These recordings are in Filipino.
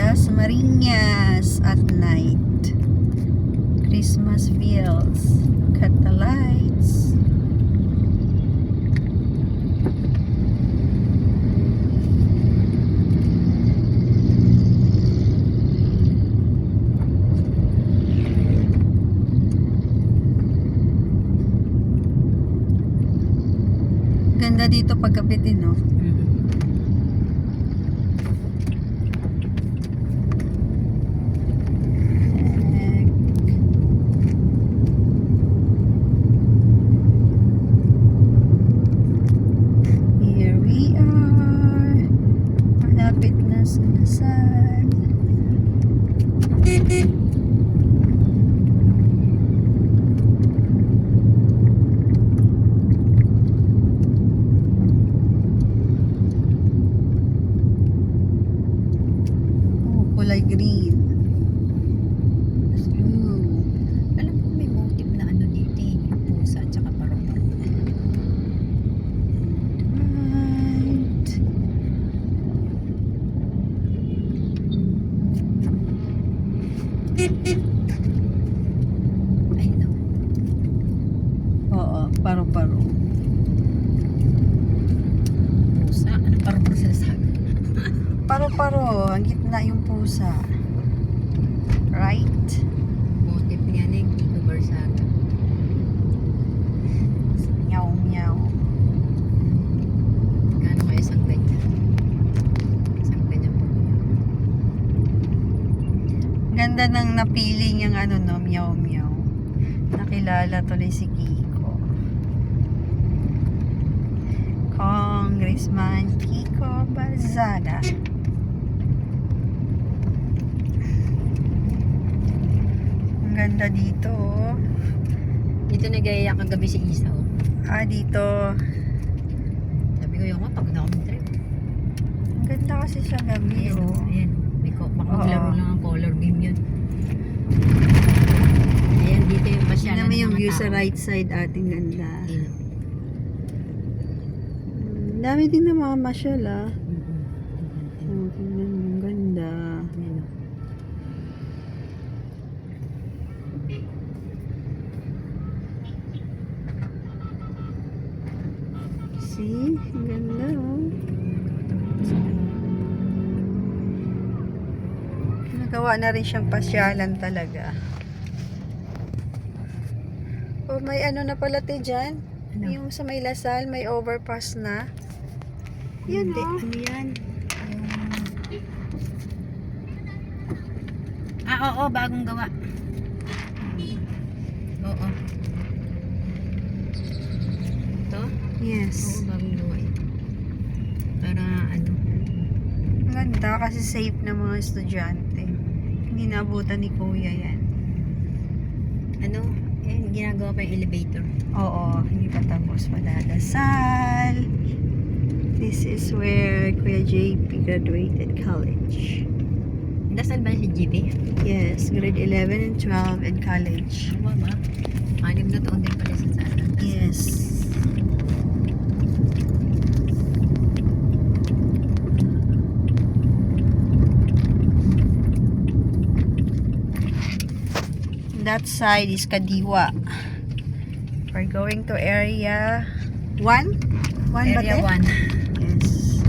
Las Marinas at night. Christmas feels. Look at the lights. Ganda dito paggabi din, no? Here we are. Malapit na sa Lasal. Kulay green. That's blue. Alam ko may motive na ano dito eh. Pusa at saka paru-paro. Right. Ay no. Oo, paru-paro. Pusa? Ano paru-paro sinasabi? Paru-paro, ang gitna yung pusa. Right? Motive niya na yung Kiko Barsaga. Meow, meow. Gano'n kaya isang ganyan? Isang ganyan po. Ganda ng napili niyang ano, no, meow, meow. Nakilala tuloy si Kiko. Congressman Kiko Barzaga. Ang ganda dito, oh. Dito nag-iiyak kagabi si Isa oh. Ah, dito. Sabi ko yung pag na akong trip. Ang ganda kasi siya gabi, Ayan oh. oh. Ayan. Baka Oo. maglaro lang ang color game yun. Ayan dito yung pasyalan Tingnan mo ng yung mga view tao. sa right side, ating ganda. Ayan. Dami din na mga masyal, ah. Ayan. Oh, tingnan mo, ang ganda. Ayan oh. See? Ang ganda, oh. Nagawa na rin siyang pasyalan talaga. Oh, may ano na pala te dyan. Ano? Yung sa may Lasal, may overpass na. Yun, Hindi. oh. Ano yan? Oo, bagong gawa. Oo. Ito? Yes. Oo, bagong gawa ito. Para ano? Ang ganda kasi safe na mga estudyante. Hindi naabutan ni Kuya yan. Ano? Ginagawa pa yung elevator. Oo, hindi pa tapos. Madadasal. This is where Kuya JP graduated college. Dasal ba si GP? Yes, grade 11 and 12 and college. Ano ba? 6 na taon din pala sa sana. Yes. That side is Kadiwa. We're going to area 1? 1 ba Area te? 1. Yes.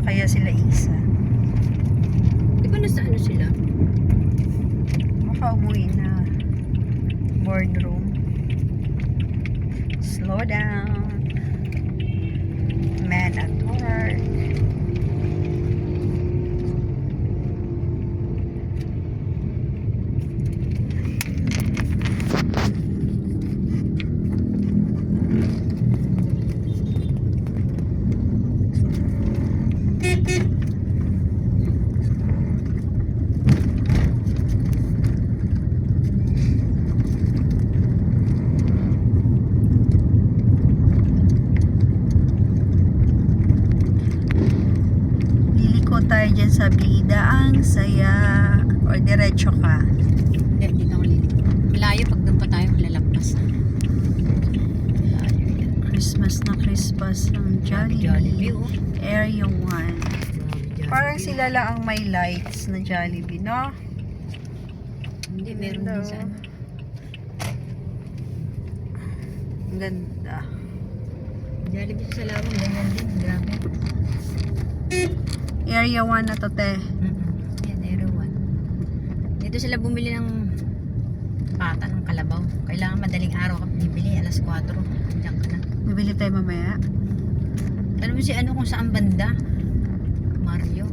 Kaya sila isa. Di ba nasa ano sila? Baka umuwi na. Boardroom. Slow down. Man at work. diretso ka. Hindi, dito ako dito. Malayo pag doon pa tayo lalagpas. Malayo yan. Christmas na Christmas ng Jollibee, Jollibee. oh. Area 1. Jollibee. Parang sila lang ang may lights na Jollibee, no? Hindi, meron din sa ano. Ang ganda. Jollibee sa Lawang, ganyan din. Grabe. Area 1 na to, te. Yan, Aero 1. Dito sila bumili ng pata ng kalabaw. Kailangan madaling araw ka bibili. Alas 4. Diyan ka na. Bibili tayo mamaya. Alam mo si ano kung saan banda? Mario.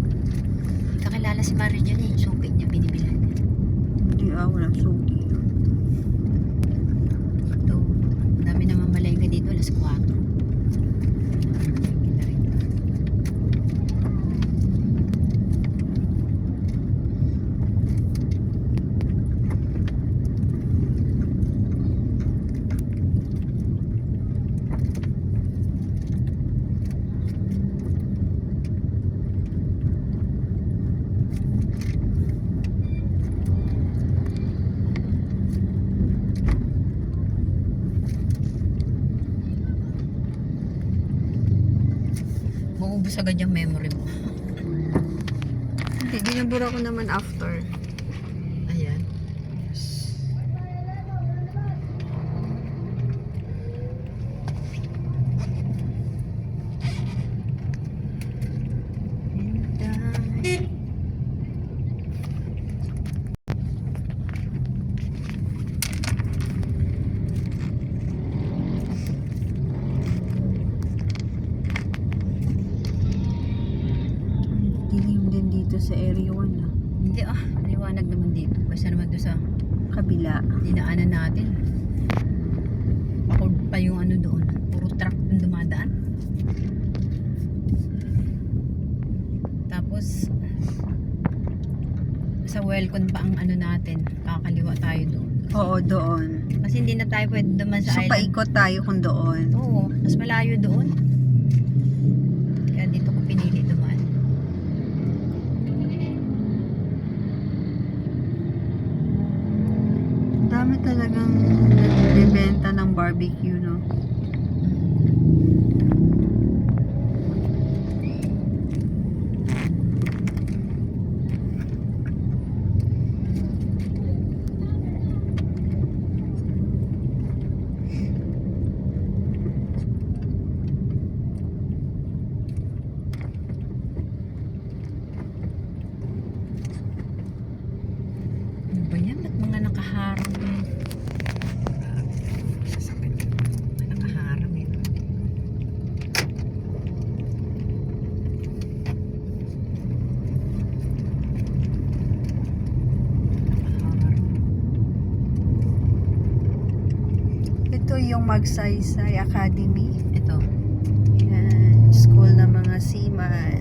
Kakilala si Mario dyan eh. Suki niya binibilan. Hindi walang sugi. Dito. Ang dami naman malayga dito. Alas 4. Kita rin. Maubos agad yung memory mo. Hindi, binubura ko naman after. Ayan. Dilim din dito sa area 1, ah. Hindi liwanag naman dito. Basta naman doon sa Kabila. dinaanan natin. Pakod pa yung ano doon. Puro truck yung dumadaan. Tapos sa Welcon pa ang ano natin. Kakaliwa tayo doon. Oo, doon. Kasi hindi na tayo pwede duman sa So, island. paikot tayo kung doon. Oo, mas malayo doon. Kaya dito ko pinili duman. Dami talagang nagbebenta ng barbecue, no? Ano ba yan? Ba't mga nakaharang eh? Sasakit. Mga nakaharang eh. Nakaharang. Ito yung Magsaysay Academy. Ito. Yan, school ng mga seaman.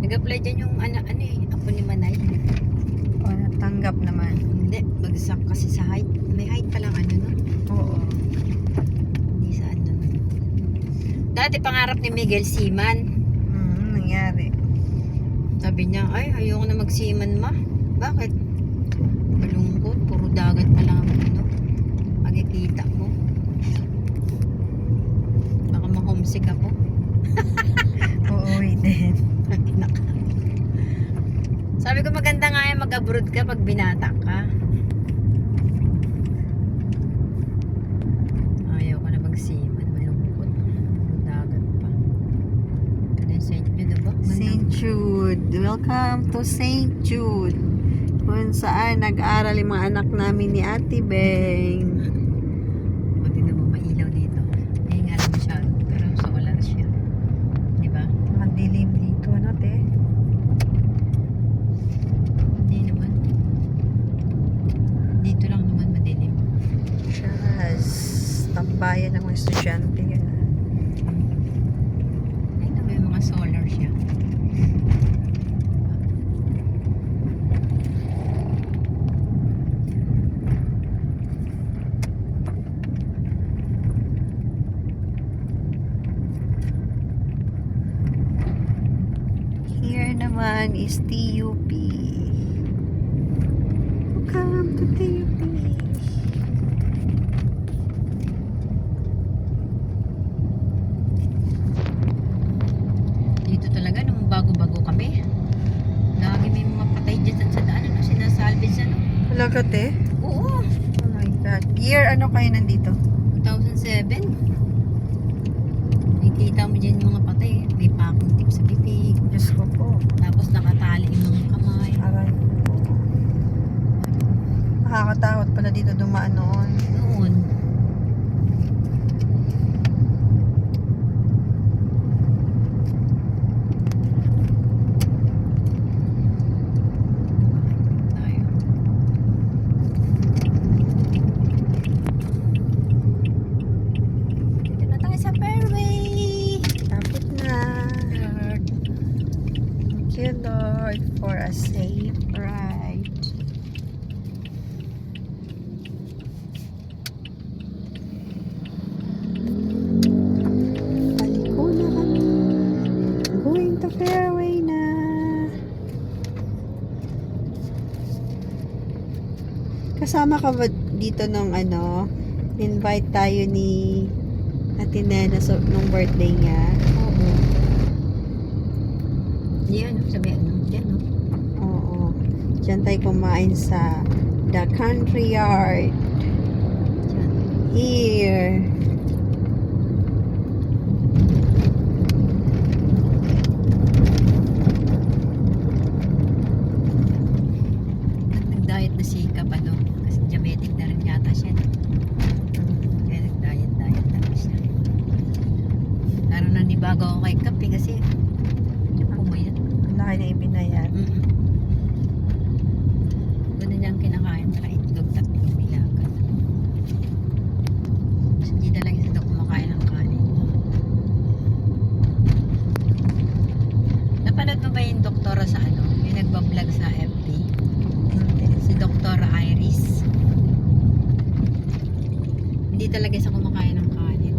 Nag-apply dyan yung apo ni Manay. O, natanggap naman. Hindi, bagsak kasi sa height. May height pa lang no? Oo. Hindi sa ano. Dati pangarap ni Miguel Seaman. Nangyari. Sabi niya, ay ayoko na mag-seaman ma. Bakit? Malungkot, puro dagat pa lang magkikita mo. Baka ma-homesick ako. Uuwi din. Sabi ko maganda nga yan mag-abroad ka pag binata ka. Ayaw ko na mag-seaman, malungkot. Dagat pa. Ano yung St. Jude, diba? St. Jude. Welcome to St. Jude. Kung saan nag-aral yung mga anak namin ni Ate Beng. Pag mo mailaw dito. Eh nga lang siya, pero solar siya. Diba? Madilim dito, ano, te? Hindi naman. Dito lang naman madilim. Yes. Tambayan ng mga estudyante yun. Ayun, may mga solar siya. Here naman is TUP. Welcome to TUP. Dito talaga, nung bago-bago kami, lagi may mga patay dyan sa daan, ano, sinasalvage, ano. Talaga, te? Oo, Oh my God. Year, ano kayo nandito? 2007. Nakikita mo dyan yung mga patay, may pakong tip sa bibig, Diyos ko po. tapos nakatali yung mga kamay. Aray ko po. Nakakatakot pala dito dumaan noon. Noon, tayo. Dito na tayo sa fairway. Tapos na. Lord. Thank you, Lord, for a safe ride. Paliko na kami. Going to fairway na. Kasama ka ba dito nung ano? Invite tayo ni Ate Nena nung birthday niya. Oo. Yan, sabi ano, dyan, no? Oo. Diyan tayo kumain sa The Country Yard. Dyan. Here. Nag-diet na si Kap, ano? Kasi diabetic na rin yata siya, no? Kaya nag-diet na rin siya. Laro na nibago ako kay Kap, eh, kasi pumayat. Ang laki na ibinayad. Ganun niyang kinakain, saka itlog, tatlong bilagan. Kasi hindi talaga isa daw kumakain ng kanin. Napanood mo ba yung doktora sa ano? Yung nagbablog sa FB? Si Dr. Iris. Hindi talaga isa kumakain ng kanin.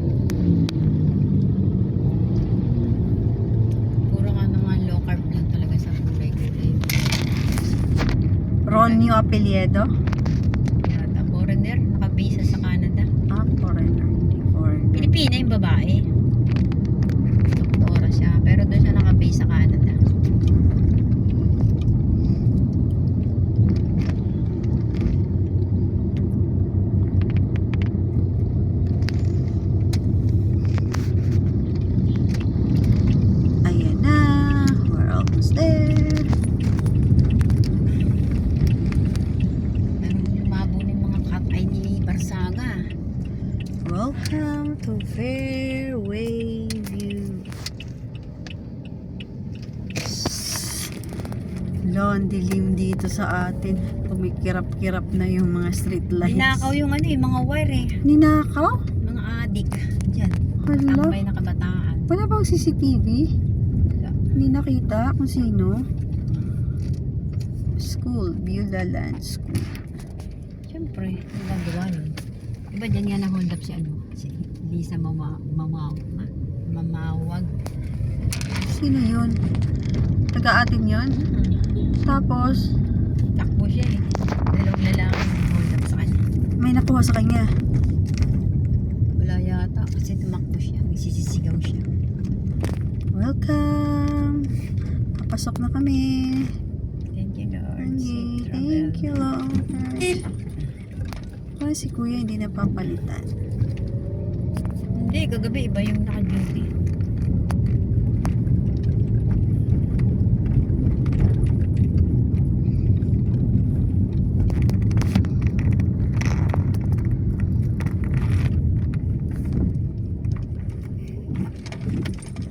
Puro nga naman low carb lang talaga sa gulay-gulay. Ronyo Apeliedo. Yata, foreigner, nakabisa sa Canada. Ah, foreigner. Hindi foreigner. Pilipina yung babae. Doktora siya, pero doon siya nakabase sa Canada. Ayan na. We're almost there. Pero lumabo ng mga cat eye ni Barsaga. Welcome to Fairway View. Lo, ang dilim dito sa atin. Kumikirap-kirap na yung mga street lights. Ninakaw yung ano yung mga wire eh. Ninakaw? Mga adik. Diyan. Hala. Tambay na kabataan. Wala bang CCTV? Wala. Hindi nakita kung sino. School, Beulah Land School. Siyempre, nagagawa nun. Diba dyan nga na-hold up si ano? Si Lisa Mamawag. Sino yun? Taga-atin yun? Tapos, Takbo siya eh. Dalawang lalaki hold up sa kanya. may nakuha sa kanya. Wala yata kasi tumakbo siya. Nagsisisigaw siya. Welcome! Papasok na kami. Thank you Lord. Okay, Safe travel. thank you Lord. Parang si Kuya hindi napapalitan. Hindi, kagabi iba yung naka-duty.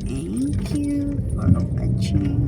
Thank you for watching.